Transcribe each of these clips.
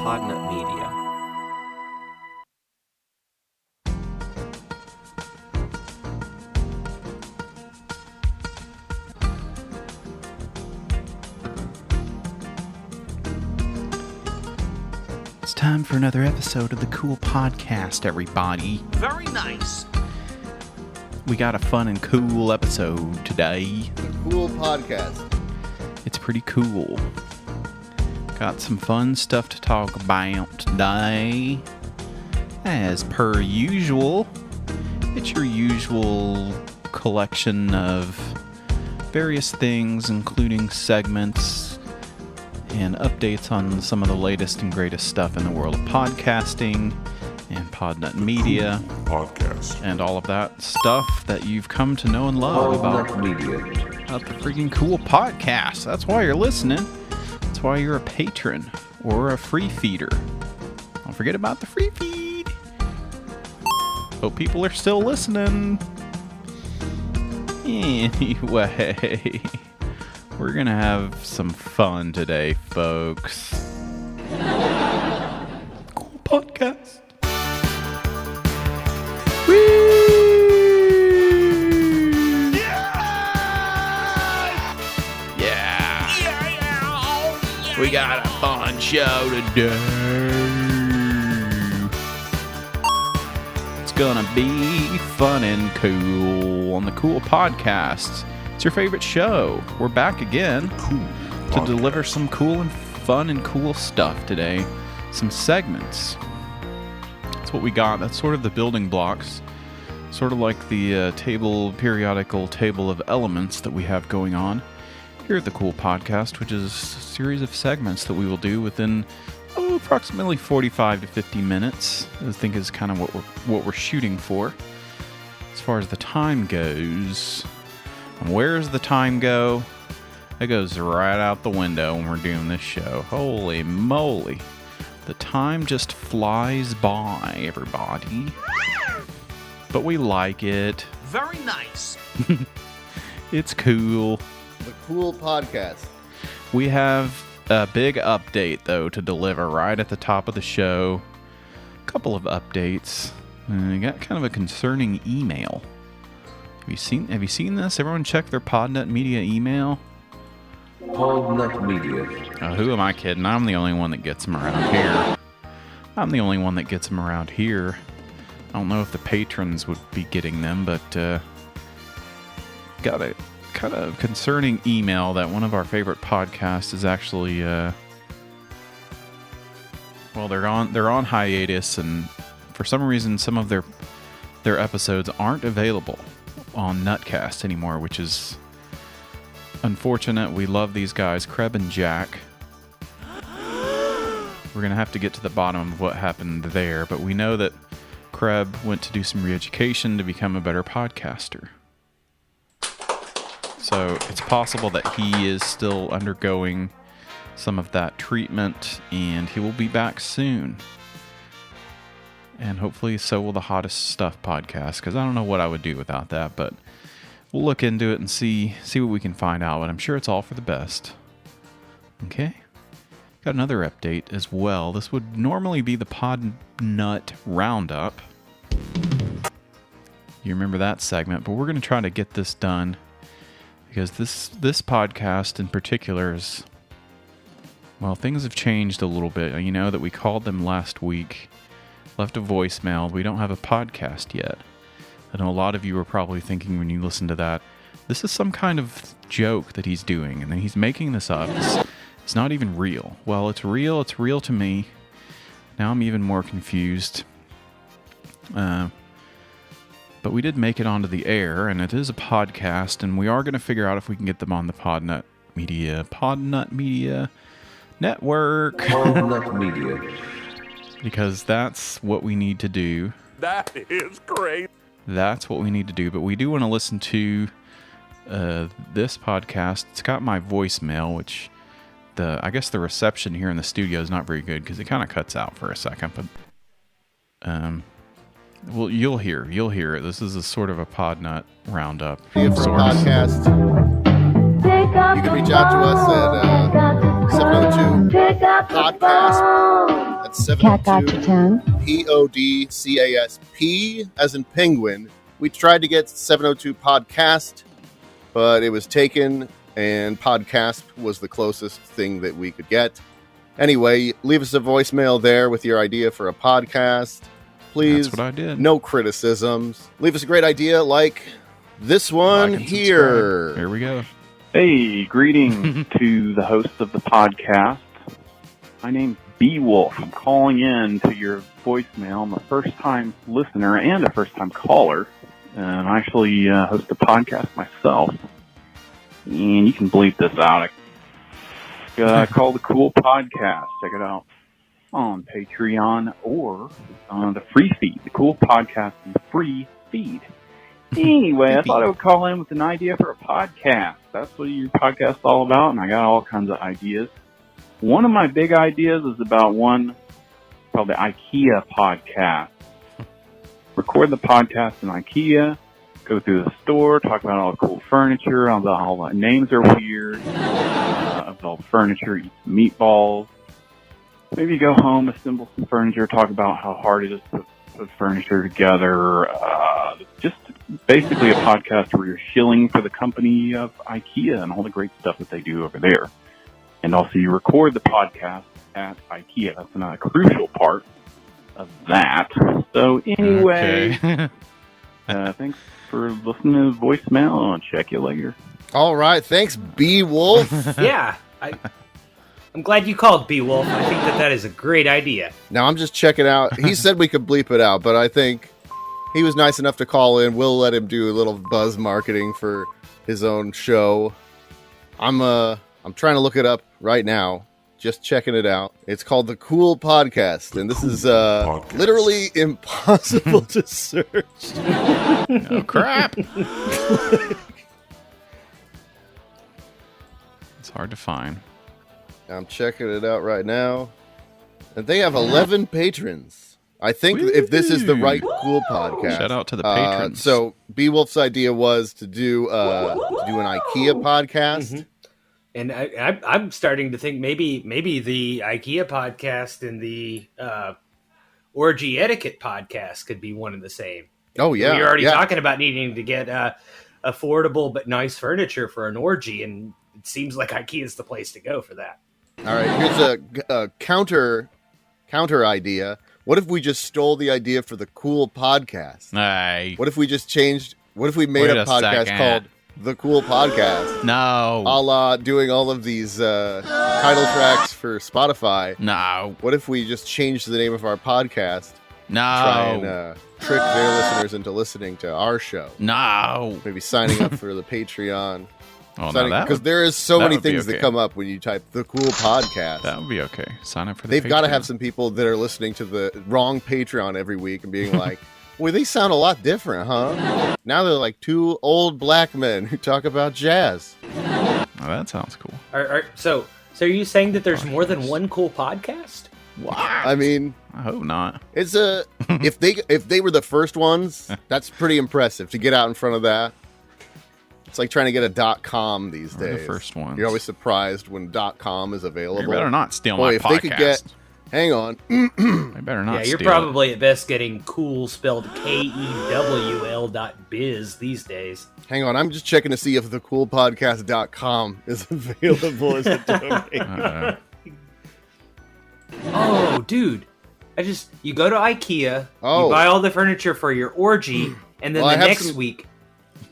Podnut Media. It's time for another episode of the Cool Podcast, everybody. Very nice. We got a fun and cool episode today. The Cool Podcast. It's pretty cool. Got some fun stuff to talk about today. As per usual, it's your usual collection of various things, including segments and updates on some of the latest and greatest stuff in the world of podcasting and Podnut Media Podcast and all of that stuff that you've come to know and love about the freaking Cool Podcast. That's why you're listening. That's why you're a patron or a free feeder. Don't forget about the free feed. Hope people are still listening. Anyway, we're gonna have some fun today, folks. Cool Podcast. Woo! Yeah! We got a fun show today. It's gonna be fun and cool on the Cool Podcast. It's your favorite show. We're back again to deliver some cool and fun and cool stuff today. Some segments. That's what we got. That's sort of the building blocks. Sort of like the periodical table of elements that we have going on here at the Cool Podcast, which is a series of segments that we will do within approximately 45 to 50 minutes. I think is kind of what we're shooting for as far as the time goes. And where's the time go? It goes right out the window when we're doing this show. Holy moly. The time just flies by, everybody. But we like it. Very nice. It's cool. The Cool Podcast. We have a big update, though, to deliver right at the top of the show. A couple of updates. We got kind of a concerning email. Have you seen this? Everyone check their Podnut Media email? Podnut Media. Oh, who am I kidding? I'm the only one that gets them around here. I don't know if the patrons would be getting them, but got a kind of concerning email that one of our favorite podcasts is actually they're on hiatus, and for some reason some of their episodes aren't available on Nutcast anymore, which is unfortunate. We love these guys, Kreb and Jack. We're going to have to get to the bottom of what happened there, but we know that Kreb went to do some re-education to become a better podcaster. So it's possible that he is still undergoing some of that treatment, and he will be back soon. And hopefully so will the Hottest Stuff podcast, because I don't know what I would do without that, but we'll look into it and see what we can find out, but I'm sure it's all for the best. Okay? Got another update as well. This would normally be the Podnut Roundup. You remember that segment, but we're going to try to get this done because this podcast in particular is, well, things have changed a little bit. You know that we called them last week, left a voicemail. We don't have a podcast yet. I know a lot of you are probably thinking when you listen to that, this is some kind of joke that he's doing, and then he's making this up. It's not even real. Well, it's real. It's real to me. Now I'm even more confused. But we did make it onto the air, and it is a podcast, and we are going to figure out if we can get them on the Podnut Media Network. Podnut Media. Because that's what we need to do. That is great. That's what we need to do. But we do want to listen to this podcast. It's got my voicemail, which I guess the reception here in the studio is not very good because it kind of cuts out for a second. But well, you'll hear it. This is a sort of a Podnut roundup. For a podcast. You can reach out to us at 702 podcast That's Cat got to 702 town. PODCASP as in penguin. We tried to get 702 podcast, but it was taken, and podcast was the closest thing that we could get. Anyway, leave us a voicemail there with your idea for a podcast. Please. That's what I did. No criticisms. Leave us a great idea like this one Like and here. subscribe. Here we go. Hey, greetings to the host of the podcast. My name's B Wolf. I'm calling in to your voicemail. I'm a first-time listener and a first-time caller. And I actually host a podcast myself. And you can bleep this out. Called The Cool Podcast. Check it out on Patreon or on the free feed. The Cool Podcast and the free feed. Anyway, I thought I would call in with an idea for a podcast. That's what your podcast's all about, and I got all kinds of ideas. One of my big ideas is about one called the IKEA podcast. Record the podcast in IKEA, go through the store, talk about all the cool furniture, all the names are weird, of all the furniture, eat some meatballs. Maybe go home, assemble some furniture, talk about how hard it is to put furniture together. Just basically a podcast where you're shilling for the company of IKEA and all the great stuff that they do over there. And also you record the podcast at IKEA. That's another crucial part of that. So anyway, Okay. thanks for listening to the voicemail. I'll check you later. All right. Thanks, B Wolf. Yeah, I'm glad you called, B Wolf. I think that is a great idea. Now I'm just checking out. He said we could bleep it out, but I think he was nice enough to call in. We'll let him do a little buzz marketing for his own show. I'm trying to look it up right now. Just checking it out. It's called The Cool Podcast, and this is literally impossible to search. Oh, crap. It's hard to find. I'm checking it out right now. And they have 11 patrons. I think if this is the right Cool Podcast. Shout out to the patrons. So B-Wolf's idea was to do an IKEA podcast. Mm-hmm. And I'm starting to think maybe the IKEA podcast and the Orgy Etiquette podcast could be one and the same. Oh, yeah. We're already talking about needing to get affordable but nice furniture for an orgy, and it seems like IKEA is the place to go for that. All right, here's a counter idea. What if we just stole the idea for the Cool Podcast? Hey. What if we just changed? What if we made Wait a a podcast second. called The Cool Podcast? No. A la doing all of these title tracks for Spotify. No. What if we just changed the name of our podcast? No. Try and trick their listeners into listening to our show. No. Maybe signing up for the Patreon. Oh, no, that Because would, there is so that many would be things that okay. come up when you type The Cool Podcast. that would be okay. Sign up for the They've got to Patreon. have some people that are listening to the wrong Patreon every week and being like, boy, they sound a lot different, huh? Now they're like two old black men who talk about jazz. Oh, that sounds cool. So are you saying that there's more than one cool podcast? What? I mean, I hope not. it's if they were the first ones, that's pretty impressive to get out in front of that. It's like trying to get a .com these We're days. the first ones. You're always surprised when .com is available. You better not steal Boy, my if podcast. they could get, hang on. They better not Yeah, you're steal probably at best getting cool spelled KEWL.biz these days. Hang on, I'm just checking to see if thecoolpodcast.com is available as a domain. it. Oh, dude. You go to IKEA, Oh. you buy all the furniture for your orgy, and then Well, I the have next some- week...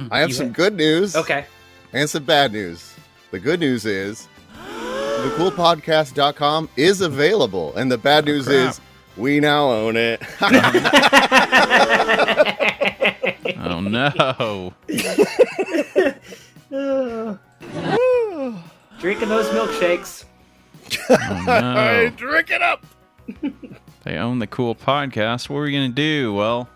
I have You some have- good news Okay. and some bad news. The good news is thecoolpodcast.com is available, and the bad news crap. is we now own it. Oh, no. Drinking those milkshakes. Oh, no. Drink it up. They own the Cool Podcast. What are we going to do? Well,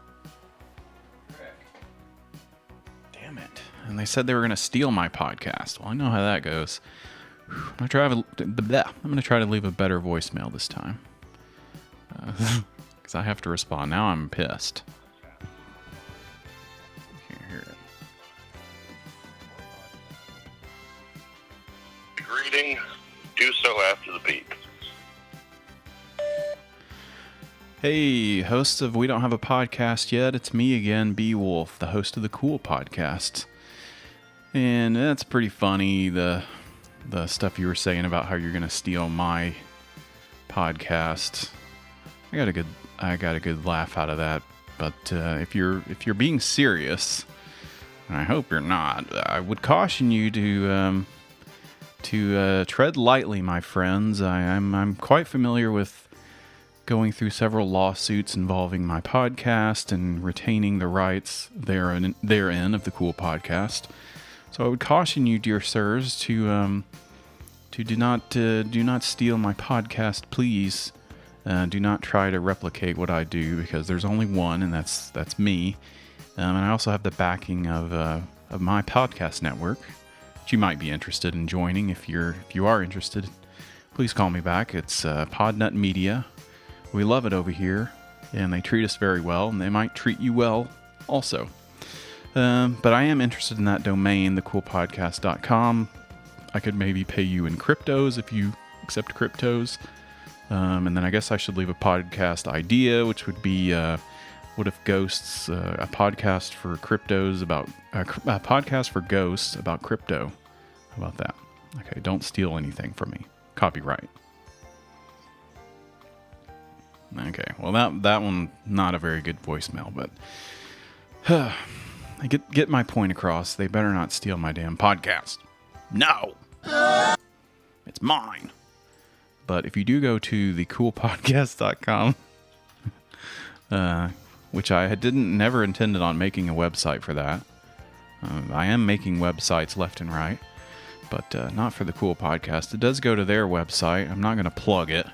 damn it. And they said they were going to steal my podcast. Well, I know how that goes. I'm going to try to leave a better voicemail this time. Because I have to respond. Now I'm pissed. Can't hear it. Greeting. Do so after the beep. Hey, hosts of We Don't Have a Podcast Yet. It's me again, Beowulf, the host of the Cool Podcast. And that's pretty funny, the stuff you were saying about how you're going to steal my podcast. I got a good laugh out of that. But if you're being serious, and I hope you're not, I would caution you to tread lightly, my friends. I'm quite familiar with going through several lawsuits involving my podcast and retaining the rights therein of the Cool Podcast. So I would caution you, dear sirs, to do not steal my podcast, please. Do not try to replicate what I do, because there's only one, and that's me. And I also have the backing of my podcast network, which you might be interested in joining. If you are interested, please call me back. It's Podnut Media. We love it over here, and they treat us very well, and they might treat you well also. But I am interested in that domain, thecoolpodcast.com. I could maybe pay you in cryptos if you accept cryptos. And then I guess I should leave a podcast idea, which would be What If Ghosts, a podcast for cryptos about a podcast for ghosts about crypto. How about that? Okay, don't steal anything from me. Copyright. Okay, well that one, not a very good voicemail, but I get my point across. They better not steal my damn podcast. No! It's mine. But if you do go to thecoolpodcast.com, which I never intended on making a website for that. I am making websites left and right, but not for the Cool Podcast. It does go to their website. I'm not going to plug it.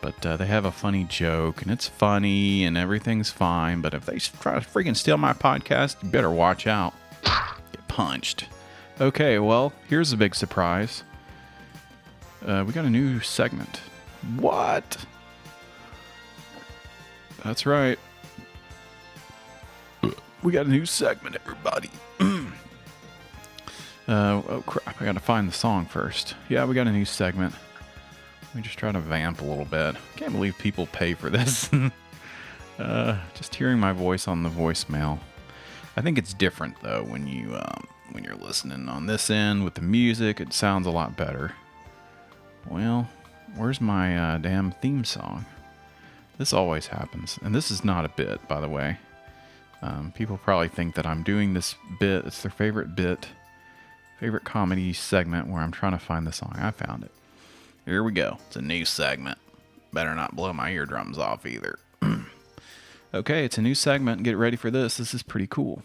But they have a funny joke, and it's funny, and everything's fine. But if they try to freaking steal my podcast, you better watch out. Get punched. Okay, well, here's a big surprise. We got a new segment. What? That's right. We got a new segment, everybody. Oh, crap. I got to find the song first. Yeah, we got a new segment. Let me just try to vamp a little bit. Can't believe people pay for this. Just hearing my voice on the voicemail. I think it's different though when you're listening on this end with the music. It sounds a lot better. Well, where's my damn theme song? This always happens, and this is not a bit, by the way. People probably think that I'm doing this bit. It's their favorite comedy segment where I'm trying to find the song. I found it. Here we go. It's a new segment. Better not blow my eardrums off either. Okay, it's a new segment. Get ready for this. This is pretty cool.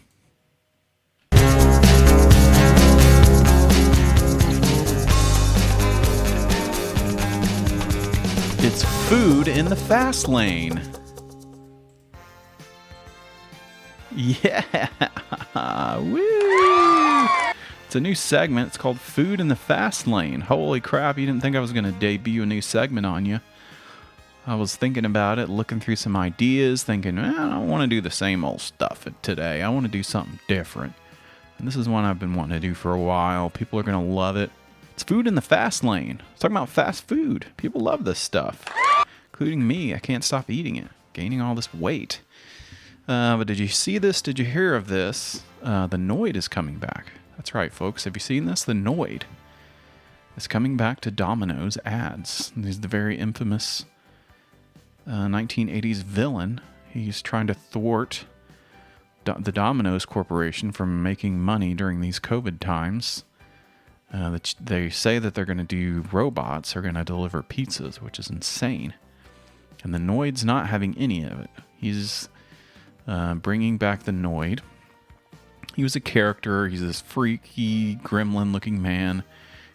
It's food in the fast lane. Yeah. Woo! It's a new segment. It's called Food in the Fast Lane. Holy crap, you didn't think I was going to debut a new segment on you. I was thinking about it, looking through some ideas, thinking, I don't want to do the same old stuff today. I want to do something different. And this is one I've been wanting to do for a while. People are going to love it. It's Food in the Fast Lane. It's talking about fast food. People love this stuff, including me. I can't stop eating it, gaining all this weight. But did you see this? Did you hear of this? The Noid is coming back. That's right, folks. Have you seen this? The Noid is coming back to Domino's ads. He's the very infamous 1980s villain. He's trying to thwart the Domino's Corporation from making money during these COVID times. They say that they're going to do robots are going to deliver pizzas, which is insane. And the Noid's not having any of it. He's bringing back the Noid. He was a character. He's this freaky, gremlin-looking man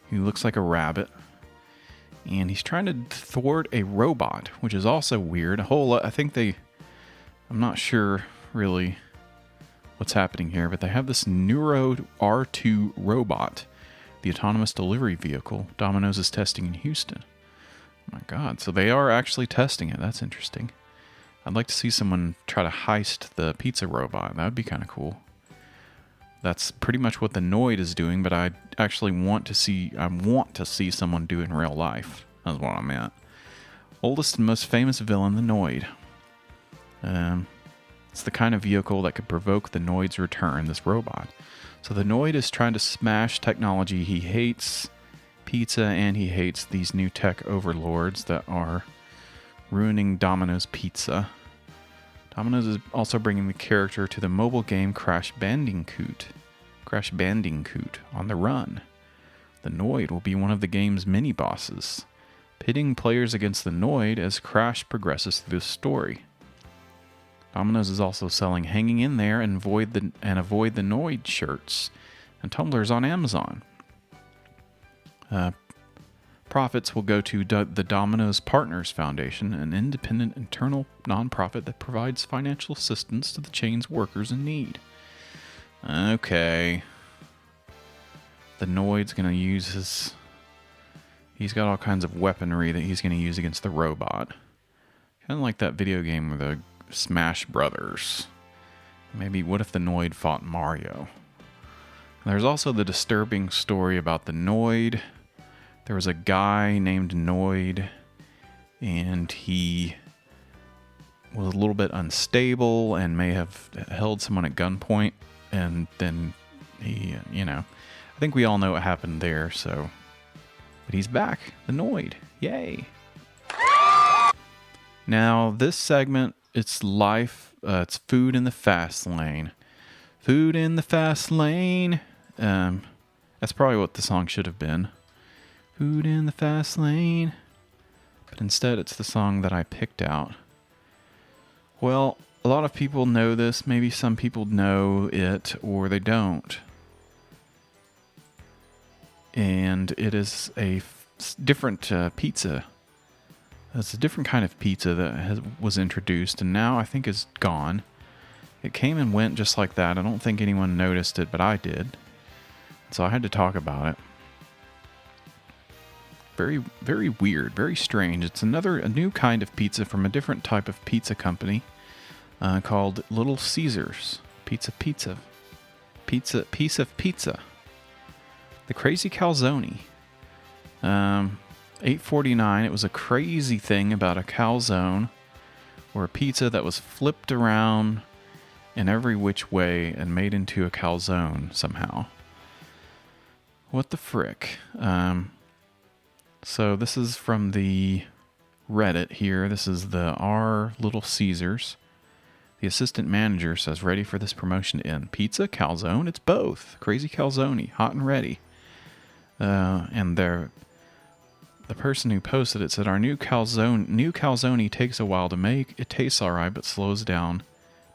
who looks like a rabbit. And he's trying to thwart a robot, which is also weird. I'm not sure really what's happening here, but they have this Neuro R2 robot, the autonomous delivery vehicle Domino's is testing in Houston. Oh my God, so they are actually testing it. That's interesting. I'd like to see someone try to heist the pizza robot. That would be kind of cool. That's pretty much what the Noid is doing, but I actually want to see someone do it in real life. That's what I meant. Oldest and most famous villain, the Noid. It's the kind of vehicle that could provoke the Noid's return, this robot. So the Noid is trying to smash technology. He hates pizza, and he hates these new tech overlords that are ruining Domino's Pizza. Domino's is also bringing the character to the mobile game Crash Bandicoot on the Run. The Noid will be one of the game's mini-bosses, pitting players against the Noid as Crash progresses through the story. Domino's is also selling Hanging in There and Avoid the Noid shirts and tumblers on Amazon. Profits will go to the Domino's Partners Foundation, an independent internal nonprofit that provides financial assistance to the chain's workers in need. Okay. The Noid's going to use his... He's got all kinds of weaponry that he's going to use against the robot. Kind of like that video game with the Smash Brothers. Maybe what if the Noid fought Mario? There's also the disturbing story about the Noid. There was a guy named Noid, and he was a little bit unstable and may have held someone at gunpoint, and then he, I think we all know what happened there, so... But he's back, the Noid. Yay! Now, this segment, it's life, it's food in the fast lane. Food in the fast lane. That's probably what the song should have been. Food in the fast lane. But instead, it's the song that I picked out. Well, a lot of people know this. Maybe some people know it, or they don't. And it is a different pizza. It's a different kind of pizza that was introduced, and now I think is gone. It came and went just like that. I don't think anyone noticed it, but I did. So I had to talk about it. Very, very weird, very strange. It's a new kind of pizza from a different type of pizza company called Little Caesars. Piece of pizza. The Crazy Calzone. $8.49. It was a crazy thing about a calzone, or a pizza that was flipped around in every which way and made into a calzone somehow. What the frick? So this is from the Reddit here. This is the R Little Caesars. The assistant manager says, ready for this promotion to end. Pizza, calzone, it's both. Crazy Calzone, hot and ready. And the person who posted it said, our new calzone takes a while to make. It tastes alright, but slows down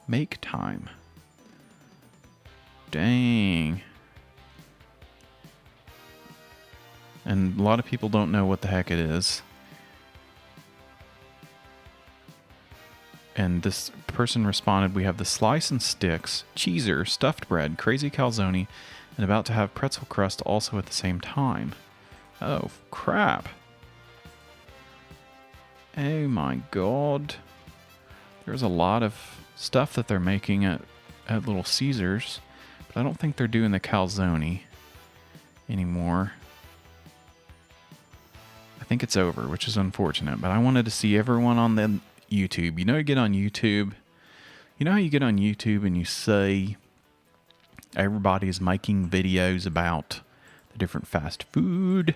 make time. Dang. And a lot of people don't know what the heck it is. And this person responded, we have the slice and sticks, cheeser, stuffed bread, crazy calzone, and about to have pretzel crust also at the same time. Oh, crap. Oh my god. There's a lot of stuff that they're making at Little Caesars, but I don't think they're doing the calzone anymore. I think it's over, which is unfortunate, but I wanted to see everyone on the YouTube. You get on YouTube. You know how you get on YouTube and you say everybody's making videos about the different fast food?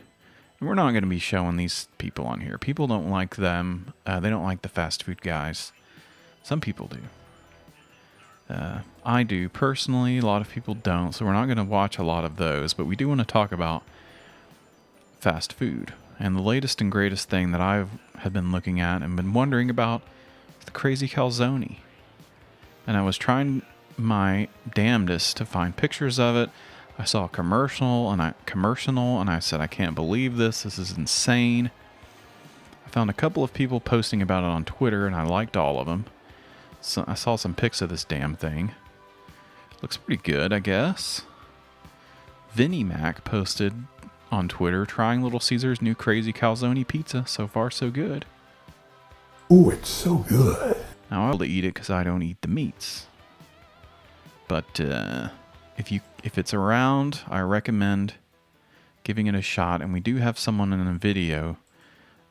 And we're not going to be showing these people on here. People don't like them. They don't like the fast food guys. Some people do. I do personally. A lot of people don't. So we're not going to watch a lot of those. But we do want to talk about fast food. And the latest and greatest thing that I have been looking at and been wondering about is the Crazy Calzone. And I was trying my damnedest to find pictures of it. I saw a commercial and I said, I can't believe this. This is insane. I found a couple of people posting about it on Twitter, and I liked all of them. So I saw some pics of this damn thing. Looks pretty good, I guess. Vinnie Mac posted on Twitter, trying Little Caesars' new Crazy Calzone pizza. So far, so good. Ooh, it's so good. Now, I'll eat it because I don't eat the meats. But if it's around, I recommend giving it a shot. And we do have someone in a video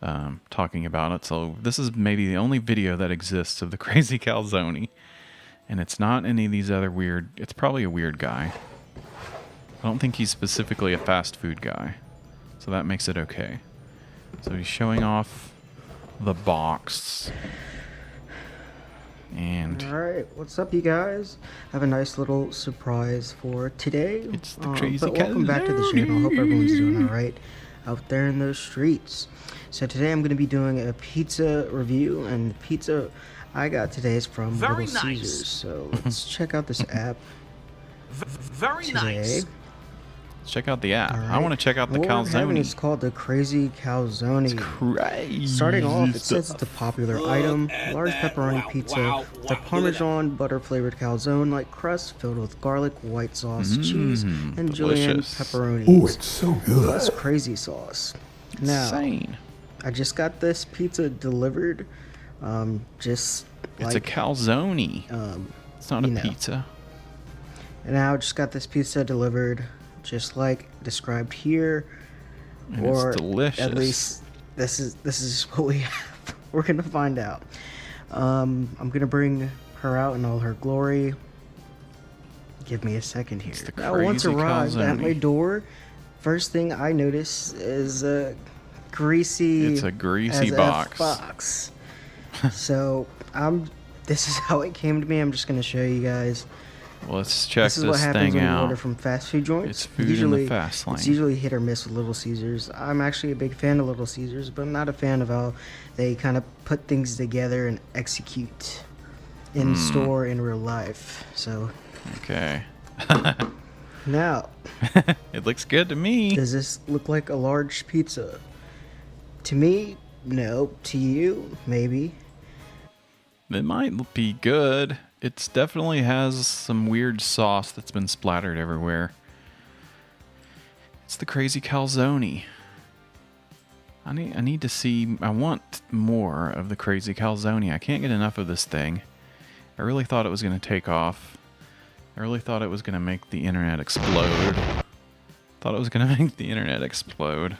talking about it. So this is maybe the only video that exists of the Crazy Calzone. And it's not any of these other weird... It's probably a weird guy. I don't think he's specifically a fast food guy. So that makes it okay. So he's showing off the box. And... Alright, what's up, you guys? I have a nice little surprise for today. It's the Crazy But welcome back to the Calzone. channel. Hope everyone's doing alright out there in those streets. So today I'm going to be doing a pizza review, and the pizza I got today is from Little Caesars. So let's check out this app today. Let's check out the app. All right. I want to check out the What we're having calzone. is called the Crazy Calzone. Crazy. Starting off, it says it's a popular item, large pepperoni pizza, with a Parmesan butter flavored calzone like crust filled with garlic, white sauce, cheese, and julienne delicious. pepperoni. Ooh, it's so good. Plus crazy sauce. Now, Insane. I just got this pizza delivered. Just It's like a calzone. It's not a you know. pizza. and now I just got this pizza delivered, just like described here, And or it's delicious. at least this is what we have. We're gonna find out. I'm gonna bring her out in all her glory. Give me a second here. It's the Now, once Crazy arrived at Calzone. my door, first thing I notice is a greasy. It's a greasy as F box. box. So This is how it came to me. I'm just gonna show you guys. Well, let's check This is what this happens thing when you order out. from fast food joints. It's food in the fast lane. It's usually hit or miss with Little Caesars. I'm actually a big fan of Little Caesars, but I'm not a fan of how they kind of put things together and execute in store in real life. So Okay. now, It looks good to me. does this look like a large pizza? To me, no. To you, maybe. It might be good. It definitely has some weird sauce that's been splattered everywhere. It's the Crazy Calzone. I need to see. I want more of the Crazy Calzone. I can't get enough of this thing. I really thought it was going to take off. I really thought it was going to make the internet explode. Thought it was going to make the internet explode.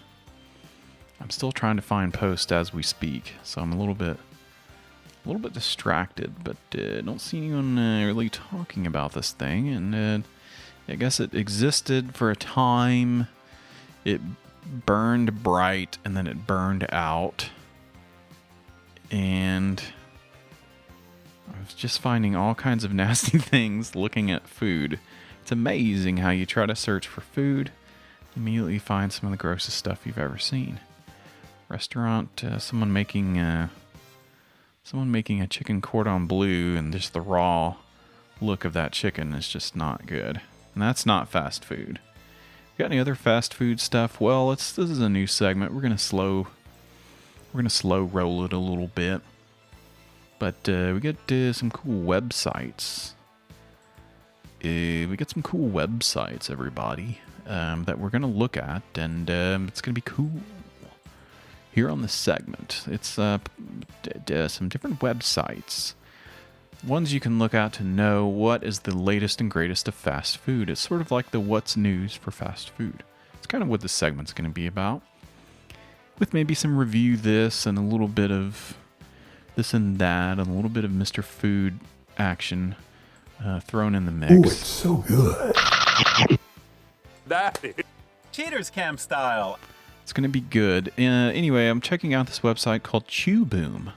I'm still trying to find posts as we speak, so I'm a little bit distracted, but don't see anyone really talking about this thing. And I guess it existed for a time. It burned bright, and then it burned out. And I was just finding all kinds of nasty things looking at food. It's amazing how you try to search for food, immediately find some of the grossest stuff you've ever seen. Restaurant, someone making a chicken cordon bleu, and just the raw look of that chicken is just not good. And that's not fast food. Got any other fast food stuff? Well, this is a new segment. We're gonna slow roll it a little bit. But we get some cool websites. We get some cool websites, everybody, that we're gonna look at, and it's gonna be cool. Here on this segment, it's some different websites. Ones you can look at to know what is the latest and greatest of fast food. It's sort of like the what's news for fast food. It's kind of what this segment's going to be about. With maybe some review this and a little bit of this and that, and a little bit of Mr. Food action thrown in the mix. Ooh, it's so good. Cheaters Camp style. It's going to be good. Anyway, I'm checking out this website called Chew Boom.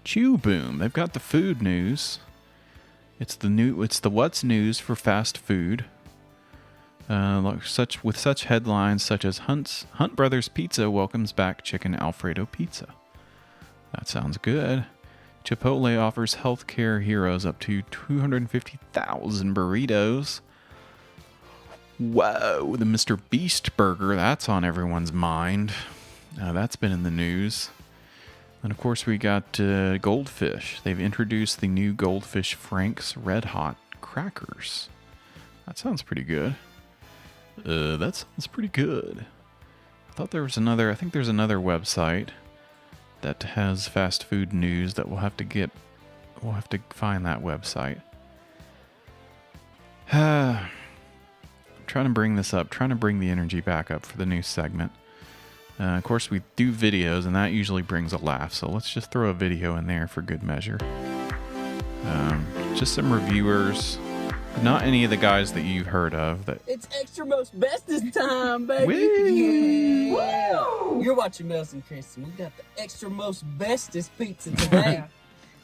Chew Boom. They've got the food news. It's the what's news for fast food. With such headlines such as Hunt Brothers Pizza welcomes back chicken Alfredo pizza. That sounds good. Chipotle offers healthcare heroes up to 250,000 burritos. Whoa, the Mr. Beast burger, that's on everyone's mind. That's been in the news. And of course we got Goldfish. They've introduced the new Goldfish Frank's Red Hot Crackers. That sounds pretty good. That sounds pretty good. I think there's another website that has fast food news that we'll have to find that website. Trying to bring this up, trying to bring the energy back up for the new segment. Of course, we do videos, and that usually brings a laugh. So let's just throw a video in there for good measure. Just some reviewers. Not any of the guys that you've heard of. It's extra most bestest time, baby. Whee! Yeah. You're watching Mel's and Chris, and we got the extra most bestest pizza today.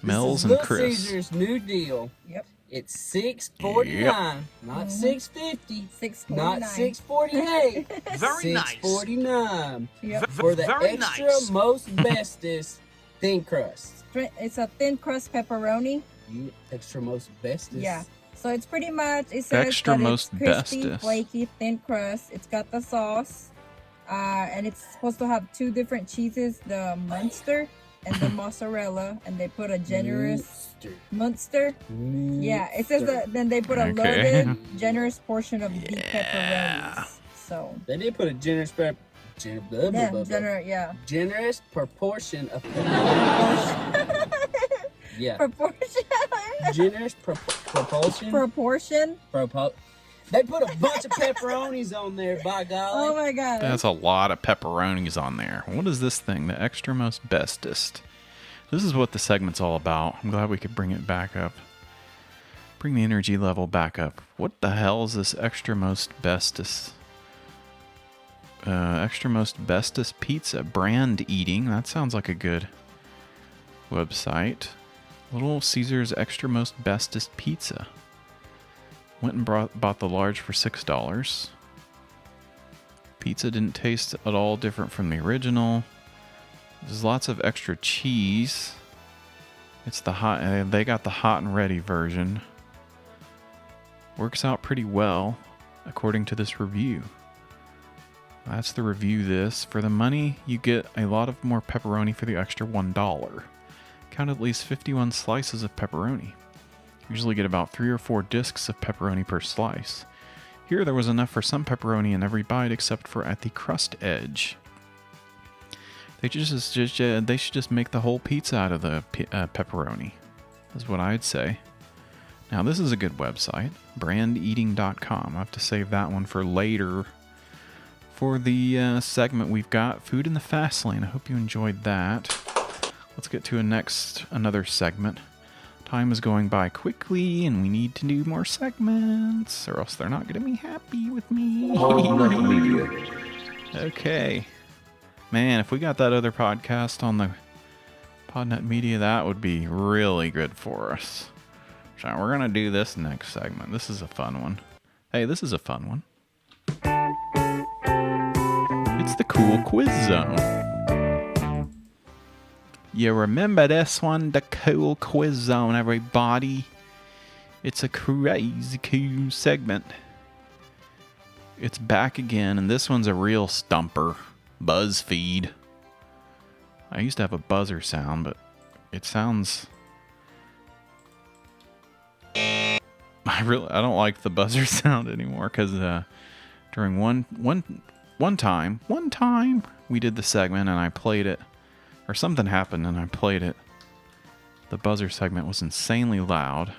Mel's this is and Chris. Little Caesar's new deal. Yep. It's $6.49, not $6.50, $6.49. not $6.48. Very nice. $6.49 Yep. for the Very extra nice. most bestest thin crust. It's a thin crust pepperoni. You extra most bestest. Yeah. So it's pretty much, it says Extra that most it's crispy, bestest. flaky, thin crust. It's got the sauce. And it's supposed to have 2 different cheeses, the Munster and the mozzarella. And they put a generous Munster. Yeah, it says that then they put a Okay. loaded, generous portion of beef pepperonis. So, They did put a generous generous proportion of yeah. proportion. Generous propulsion. Proportion. They put a bunch of pepperonis on there, by golly. Oh my god. That's a lot of pepperonis on there. What is this thing? The extra most bestest. This is what the segment's all about. I'm glad we could bring it back up. Bring the energy level back up. What the hell is this extra most bestest? Extra most bestest pizza. Brand eating. That sounds like a good website. Little Caesar's extra most bestest pizza. Went and bought the large for $6. Pizza didn't taste at all different from the original. There's lots of extra cheese. It's the hot. They got the hot and ready version. Works out pretty well, according to this review. That's the review. This for the money, you get a lot of more pepperoni for the extra $1. Count at least 51 slices of pepperoni. Usually get about 3 or 4 discs of pepperoni per slice. Here there was enough for some pepperoni in every bite except for at the crust edge. They should just make the whole pizza out of the pepperoni, is what I'd say. Now this is a good website, brandeating.com. I'll have to save that one for later. For the segment we've got, Food in the Fast Lane. I hope you enjoyed that. Let's get to another segment. Time is going by quickly, and we need to do more segments, or else they're not going to be happy with me. Podnut Media. Okay. Man, if we got that other podcast on the Podnut Media, that would be really good for us. So we're going to do this next segment. This is a fun one. Hey, this is a fun one. It's the Cool Quiz Zone. You remember this one, the Cool Quiz Zone, everybody? It's a crazy cool segment. It's back again, and this one's a real stumper. BuzzFeed. I used to have a buzzer sound, but it sounds... I don't like the buzzer sound anymore, because during one time we did the segment and I played it, or something happened and I played it. The buzzer segment was insanely loud,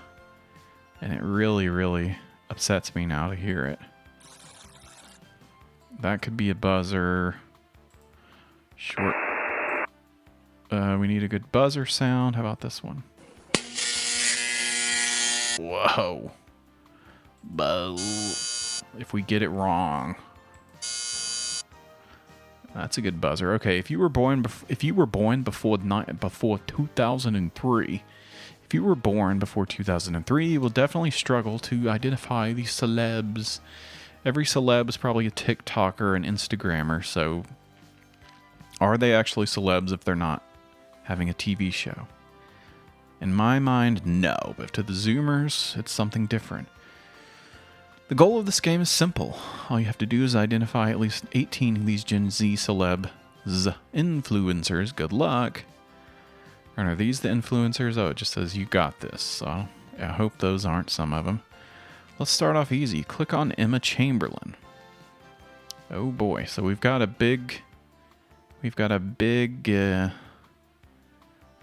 and it really, really upsets me now to hear it. That could be a buzzer. Short. We need a good buzzer sound. How about this one? Whoa. Bo. If we get it wrong. That's a good buzzer. Okay, if you were born before 2003, if you were born before 2003, you will definitely struggle to identify the celebs. Every celeb is probably a TikToker and Instagrammer, so are they actually celebs if they're not having a TV show? In my mind, no, but to the Zoomers, it's something different. The goal of this game is simple. All you have to do is identify at least 18 of these Gen Z celebs influencers. Good luck. And are these the influencers? Oh, it just says you got this. So I hope those aren't some of them. Let's start off easy. Click on Emma Chamberlain. Oh boy. So we've got a big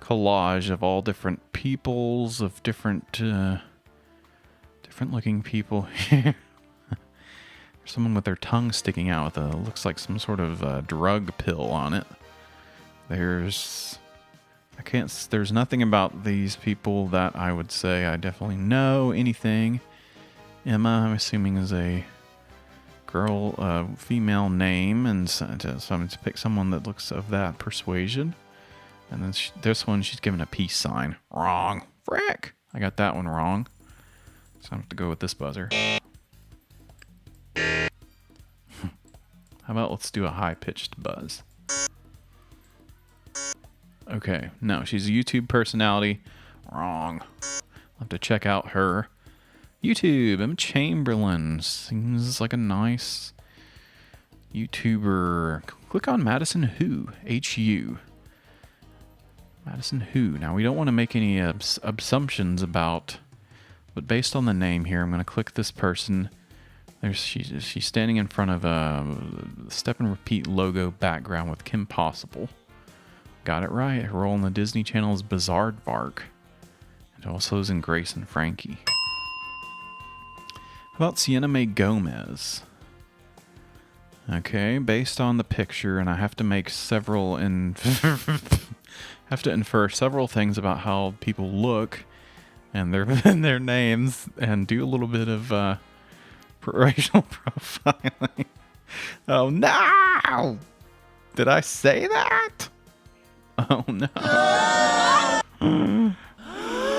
collage of all different peoples, of different looking people here. Someone with their tongue sticking out with looks like some sort of drug pill on it. There's nothing about these people that I would say I definitely know anything. Emma, I'm assuming, is a girl, female name, and so I'm going to pick someone that looks of that persuasion. And then this one, she's given a peace sign. Wrong. Frick! I got that one wrong. So I'm going to have to go with this buzzer. How about let's do a high-pitched buzz? Okay, no, she's a YouTube personality. Wrong. I'll have to check out her YouTube. Emma Chamberlain. Seems like a nice YouTuber. Click on Madison Who. H-U. Madison Who. Now, we don't want to make any assumptions about... But based on the name here, I'm going to click this person. She's standing in front of a Step and Repeat logo background with Kim Possible. Got it right. Her role on the Disney Channel is Bizaardvark. It also is in Grace and Frankie. How about Sienna Mae Gomez? Okay, based on the picture, and I have to make several have to infer several things about how people look and their names, and do a little bit of racial profiling. Oh no! Did I say that? Oh no.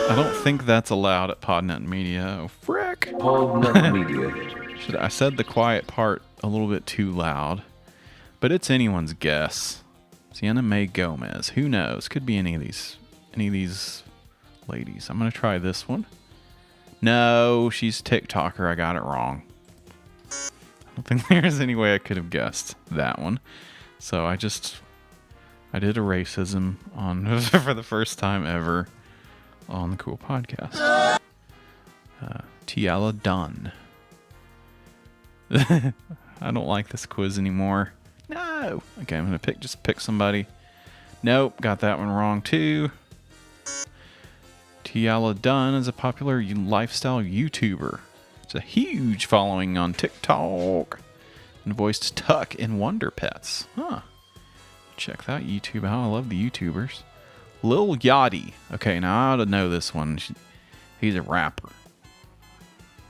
I don't think that's allowed at Podnet Media. Oh, frick. Podnet Media. I said the quiet part a little bit too loud, but it's anyone's guess. Sienna Mae Gomez. Who knows? Could be any of these ladies. I'm gonna try this one. No, she's TikToker. I got it wrong. I don't think there's any way I could have guessed that one. So I did a racism on for the first time ever on the Cool Podcast. Tiala Dunn. I don't like this quiz anymore. No. Okay, I'm gonna pick somebody. Nope, got that one wrong too. Tiala Dunn is a popular lifestyle YouTuber. It's a huge following on TikTok and voiced Tuck in Wonder Pets. Huh. Check that YouTube out. I love the YouTubers. Lil Yachty. Okay, now I ought to know this one. He's a rapper.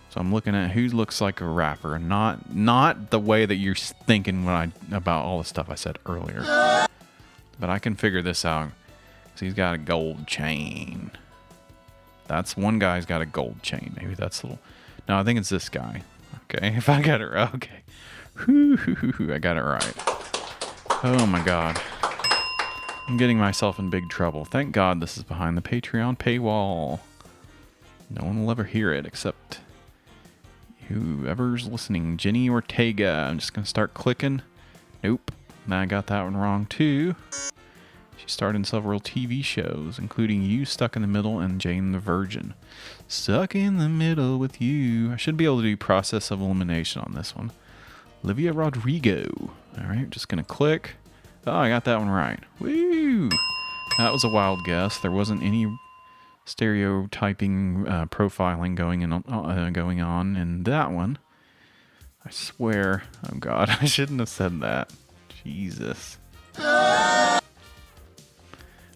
So I'm looking at who looks like a rapper, not the way that you're thinking about all the stuff I said earlier. But I can figure this out. So he's got a gold chain. That's one guy's got a gold chain. Maybe that's a little... No, I think it's this guy. Okay, if I got it right. Okay. I got it right. Oh my god. I'm getting myself in big trouble. Thank God this is behind the Patreon paywall. No one will ever hear it except whoever's listening. Jenny Ortega. I'm just going to start clicking. Nope. I got that one wrong too. She starred in several TV shows, including You, Stuck in the Middle, and Jane the Virgin. Stuck in the middle with you. I should be able to do process of elimination on this one. Olivia Rodrigo. Alright, just going to click. Oh, I got that one right. Woo! That was a wild guess. There wasn't any stereotyping profiling going on in that one. I swear. Oh god, I shouldn't have said that. Jesus.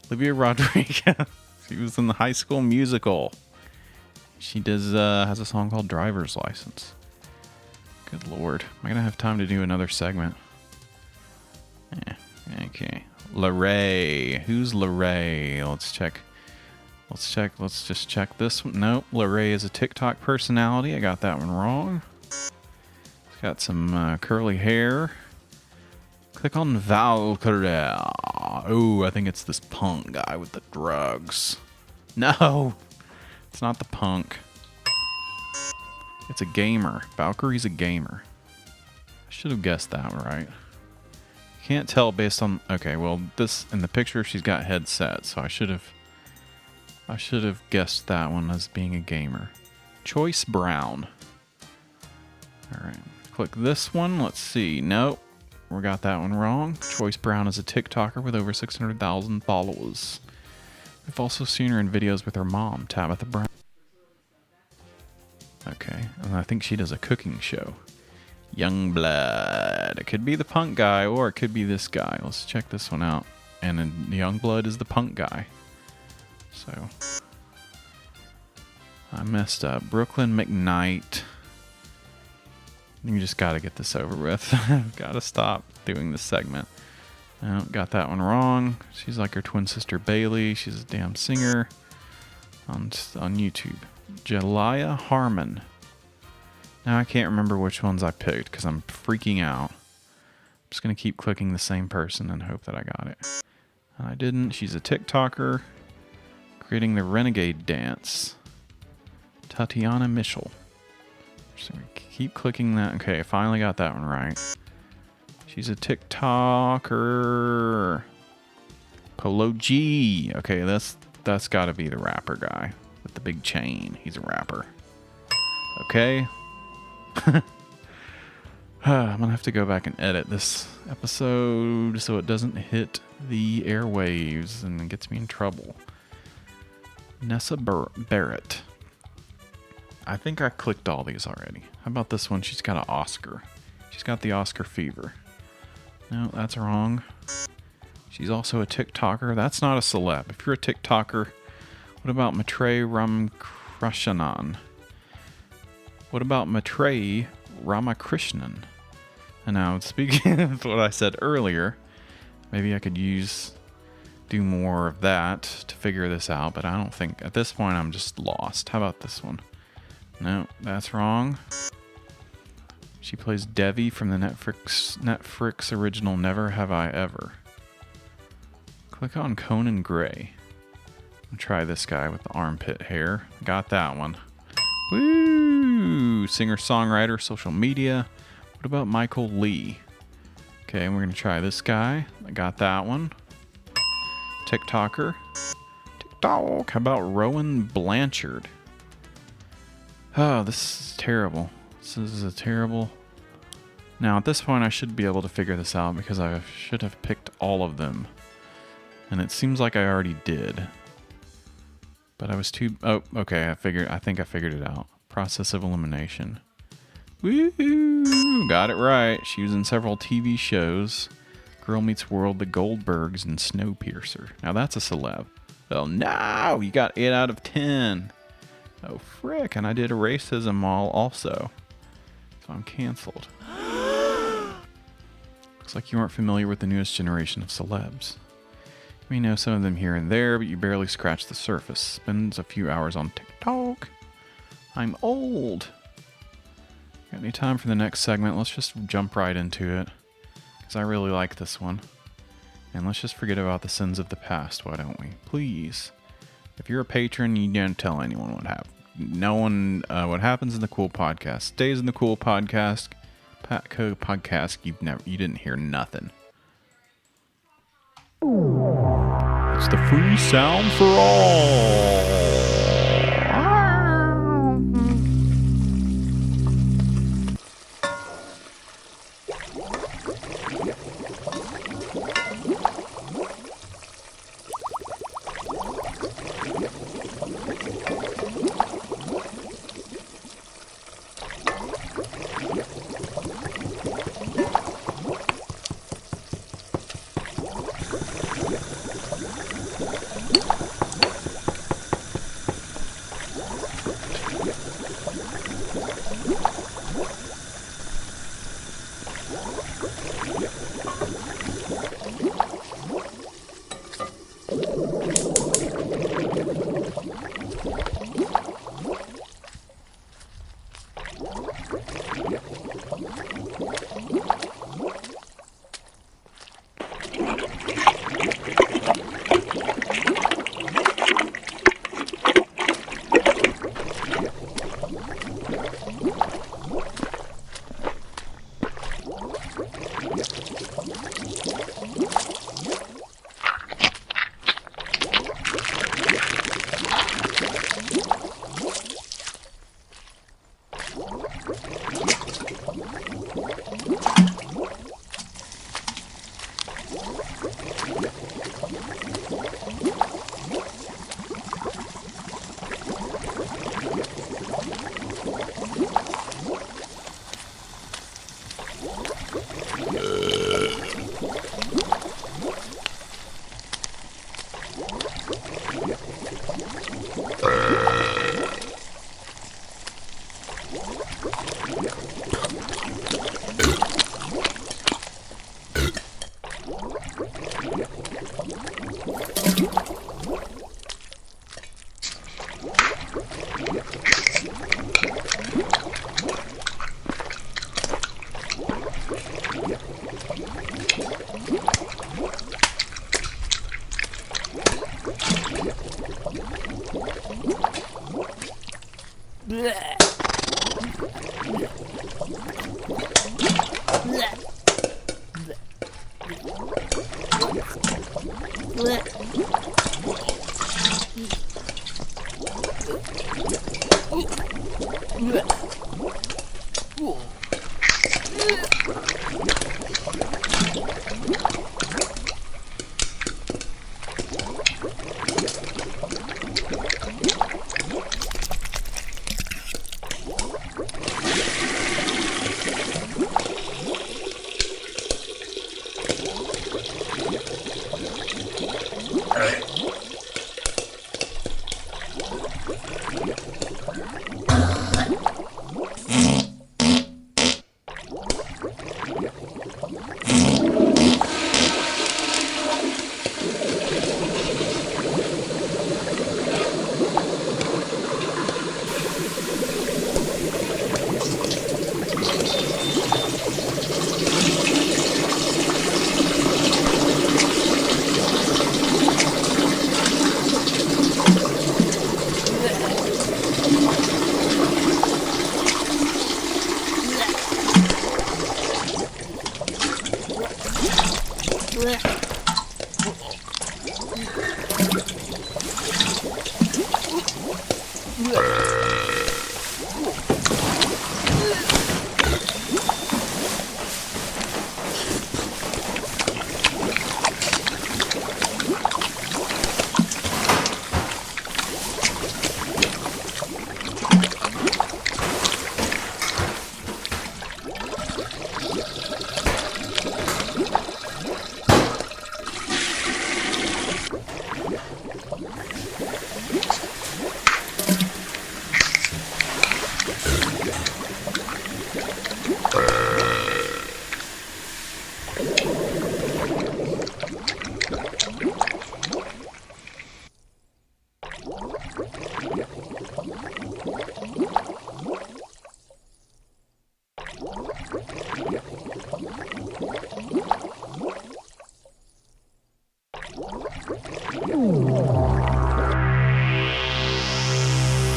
Olivia Rodrigo. She was in the High School Musical. She has a song called Driver's License. Good lord. Am I going to have time to do another segment? Okay. LaRae. Who's LaRae? Let's just check this one. Nope. LaRae is a TikTok personality. I got that one wrong. She's got some curly hair. Click on Valkyrie. Oh, I think it's this punk guy with the drugs. No, it's not the punk. It's a gamer. Valkyrie's a gamer. I should have guessed that right. Can't tell based on... Okay, well, this in the picture she's got headset, so I should have guessed that one as being a gamer. Choice Brown. All right, click this one. Let's see. Nope. We got that one wrong. Choice Brown is a TikToker with over 600,000 followers. We've also seen her in videos with her mom, Tabitha Brown. Okay, and I think she does a cooking show. Youngblood. It could be the punk guy, or it could be this guy. Let's check this one out. And then Youngblood is the punk guy. So I messed up. Brooklyn McKnight. You just got to get this over with. I've got to stop doing this segment. No, got that one wrong. She's like her twin sister Bailey. She's a damn singer on YouTube. Jalaya Harmon. Now I can't remember which ones I picked because I'm freaking out. I'm just going to keep clicking the same person and hope that I got it. And I didn't. She's a TikToker creating the Renegade dance. Tatiana Michel. Just gonna keep clicking that. Okay, I finally got that one right. She's a TikToker. Polo G. Okay, that's got to be the rapper guy with the big chain. He's a rapper. Okay. I'm gonna have to go back and edit this episode so it doesn't hit the airwaves and it gets me in trouble. Nessa Barrett. I think I clicked all these already. How about this one? She's got an Oscar. She's got the Oscar fever. No, that's wrong. She's also a TikToker. That's not a celeb. If you're a TikToker, what about Matrey Ramakrishnan? What about Matrey Ramakrishnan? And now, speaking of what I said earlier, maybe I could do more of that to figure this out, but I don't think, at this point, I'm just lost. How about this one? No, that's wrong. She plays Devi from the Netflix original Never Have I Ever. Click on Conan Gray. I'll try this guy with the armpit hair. Got that one. Woo! Singer-songwriter, social media. What about Michael Lee? Okay, and we're going to try this guy. I got that one. TikToker. TikTok. How about Rowan Blanchard? Oh, this is terrible. This is a terrible... Now, at this point, I should be able to figure this out because I should have picked all of them. And it seems like I already did. But I was too... Oh, okay, I think I figured it out. Process of elimination. Woohoo! Got it right. She was in several TV shows. Girl Meets World, The Goldbergs, and Snowpiercer. Now that's a celeb. Oh no! You got 8 out of 10. Oh frick, and I did a racism also. So I'm canceled. Looks like you aren't familiar with the newest generation of celebs. You may know some of them here and there, but you barely scratch the surface. Spends a few hours on TikTok. I'm old. Got any time for the next segment? Let's just jump right into it. Because I really like this one. And let's just forget about the sins of the past, why don't we? Please. If you're a patron, you don't tell anyone what happened. No one, what happens in the Cool Podcast stays in the Cool Podcast. Podcast, you didn't hear nothing. It's the free sound for all.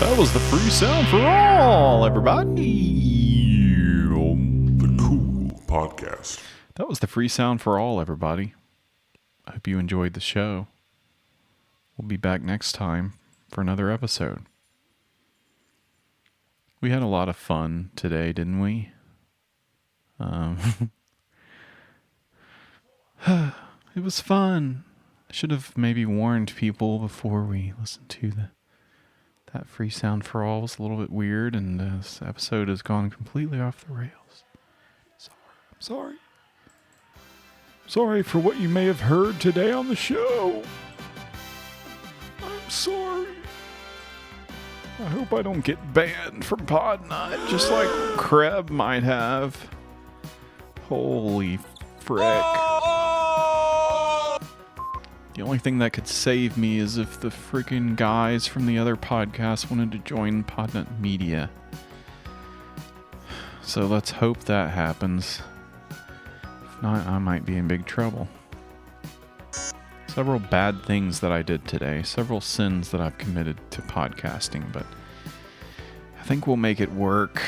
That was the free sound for all, everybody. The Cool Podcast. That was the free sound for all, everybody. I hope you enjoyed the show. We'll be back next time for another episode. We had a lot of fun today, didn't we? It was fun. I should have maybe warned people before we listened to that free sound for all was a little bit weird, and this episode has gone completely off the rails. I'm sorry. Sorry for what you may have heard today on the show. I'm sorry. I hope I don't get banned from Podnut, just like Kreb might have. Holy frick. The only thing that could save me is if the freaking guys from the other podcast wanted to join Podnut Media. So let's hope that happens. If not, I might be in big trouble. Several bad things that I did today. Several sins that I've committed to podcasting, but I think we'll make it work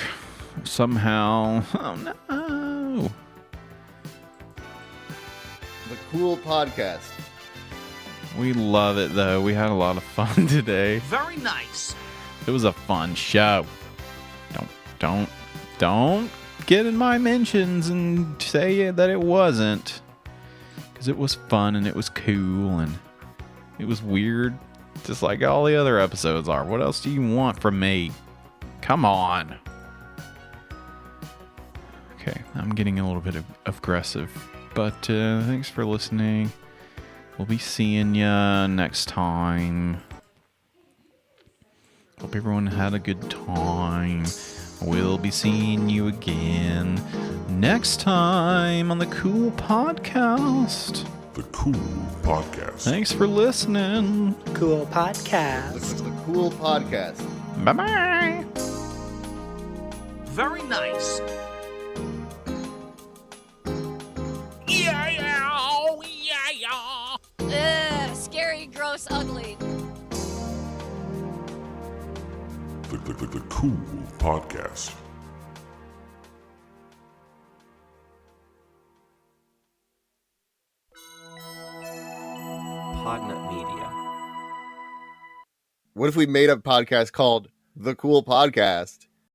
somehow. Oh no! The Cool Podcast. We love it, though. We had a lot of fun today. Very nice. It was a fun show. Don't get in my mentions and say that it wasn't. Because it was fun and it was cool and it was weird. Just like all the other episodes are. What else do you want from me? Come on. Okay, I'm getting a little bit aggressive. But thanks for listening. We'll be seeing ya next time. Hope everyone had a good time. We'll be seeing you again next time on the Cool Podcast. The Cool Podcast. Thanks for listening. Cool podcast. The Cool Podcast. Bye-bye. Very nice. Ugh, scary, gross, ugly. The Cool Podcast. Podnut Media. What if we made a podcast called The Cool Podcast?